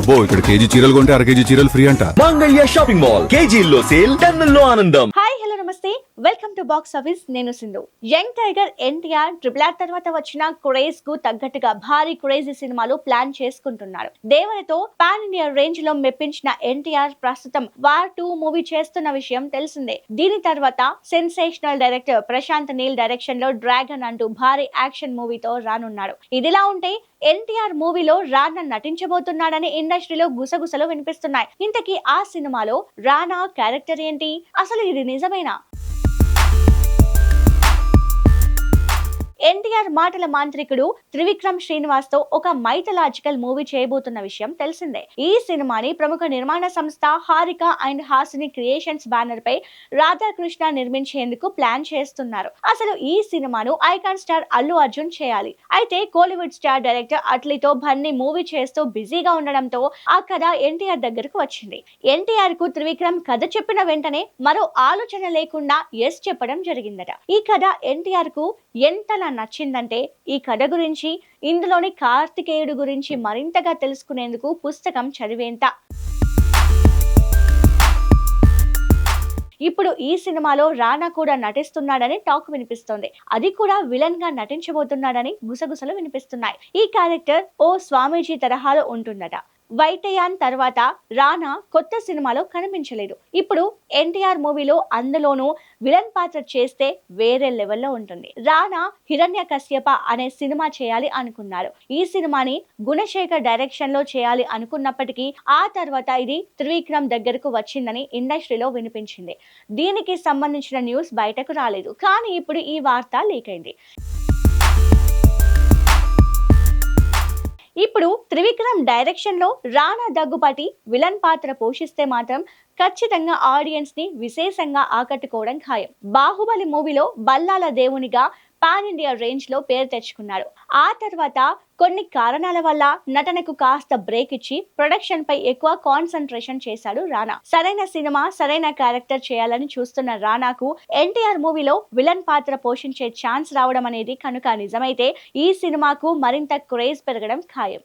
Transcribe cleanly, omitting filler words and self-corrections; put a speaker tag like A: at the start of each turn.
A: అబ్బో ఇక్కడ కేజీ చీరలు కొంటే అర కేజీ చీరలు ఫ్రీ అంట.
B: మంగళ్య షాపింగ్ మాల్ కేజీల్లో సేల్, టన్నుల్లో ఆనందం.
C: హాయ్ హలో నమస్తే, వెల్కమ్ టు బాక్స్ ఆఫీస్. నేను Sindhu. Young tiger NTR triple R తర్వాత వచ్చిన క్రేజ్ కు తగ్గట్టుగా భారీ క్రేజీ సినిమాలు ప్లాన్ చేసుకుంటున్నారు. దేవరతో పాన్ ఇండియా రేంజ్ లో మెప్పించిన ఎన్టీఆర్ ప్రస్తుతం వార్ 2 మూవీ చేస్తున్న విషయం తెలిసిందే. దీని తర్వాత sensational director Prashanth Neel direction లో డ్రాగన్ అంటూ భారీ యాక్షన్ మూవీతో రానున్నాడు. ఇదిలా ఉంటే ఎన్టీఆర్ మూవీలో రానా నటించబోతున్నాడని ఇండస్ట్రీలో గుసగుసలు వినిపిస్తున్నాయి. ఇంతకీ ఆ సినిమాలో రానా క్యారెక్టర్ ఏంటి? అసలు ఇది నిజమేనా? ఎన్టీఆర్ మాటల మాంత్రికుడు త్రివిక్రమ్ శ్రీనివాస్ తో ఒక మైథలాజికల్ మూవీ చేయబోతున్న విషయం తెలిసిందే. ఈ సినిమాని ప్రముఖ నిర్మాణ సంస్థ Haarika and Hassine Creations banner పై రాధాకృష్ణ నిర్మించేందుకు ప్లాన్ చేస్తున్నారు. అసలు ఈ సినిమాను ఐకాన్ స్టార్ అల్లు అర్జున్ చేయాలి. అయితే కోలీవుడ్ స్టార్ డైరెక్టర్ అట్లీతో బన్నీ మూవీ చేస్తూ బిజీగా ఉండడంతో ఆ కథ ఎన్టీఆర్ దగ్గరకు వచ్చింది. ఎన్టీఆర్ కు త్రివిక్రమ్ కథ చెప్పిన వెంటనే మరో ఆలోచన లేకుండా ఎస్ చెప్పడం జరిగిందట. ఈ కథ ఎన్టీఆర్ కు ఎంతలా నచ్చిందంటే ఈ కథ గురించి, ఇందులోని కార్తికేయుడు గురించి మరింతగా తెలుసుకునేందుకు పుస్తకం చదివేంత. ఇప్పుడు ఈ సినిమాలో రానా కూడా నటిస్తున్నాడని టాక్ వినిపిస్తోంది. అది కూడా విలన్ గా నటించబోతున్నాడని గుసగుసలు వినిపిస్తున్నాయి. ఈ క్యారెక్టర్ ఓ స్వామీజీ తరహాలో ఉంటుందట. వైటయాన్ తర్వాత రానా కొత్త సినిమాలో కనిపించలేదు. ఇప్పుడు ఎన్టీఆర్ మూవీలో అందులోనూ విలన్ పాత్ర చేస్తే వేరే లెవెల్లో ఉంటుంది. రానా హిరణ్యకశ్యప అనే సినిమా చేయాలి అనుకున్నారు. ఈ సినిమాని గుణశేఖర్ డైరెక్షన్ లో చేయాలి అనుకున్నప్పటికీ ఆ తర్వాత ఇది త్రివిక్రమ్ దగ్గరకు వచ్చిందని ఇండస్ట్రీలో వినిపించింది. దీనికి సంబంధించిన న్యూస్ బయటకు రాలేదు. కానీ ఇప్పుడు ఈ వార్త లీక్ అయింది. ఇప్పుడు త్రివిక్రమ్ డైరెక్షన్ లో రానా దగ్గుపాటి విలన్ పాత్ర పోషిస్తే మాత్రం ఖచ్చితంగా ఆడియన్స్ ని విశేషంగా ఆకట్టుకోవడం ఖాయం. బాహుబలి మూవీలో బల్లాల దేవునిగా పాన్ ఇండియా రేంజ్ లో పేరు తెచ్చుకున్నారు. ఆ తర్వాత కొన్ని కారణాల వల్ల నటనకు కాస్త బ్రేక్ ఇచ్చి ప్రొడక్షన్ పై ఎక్కువ కాన్సన్ట్రేషన్ చేశాడు రానా. సరైన సినిమా, సరైన క్యారెక్టర్ చేయాలని చూస్తున్న రానాకు ఎన్టీఆర్ మూవీలో విలన్ పాత్ర పోషించే ఛాన్స్ రావడం అనేది కనుక నిజమైతే ఈ సినిమాకు మరింత క్రేజ్ పెరగడం ఖాయం.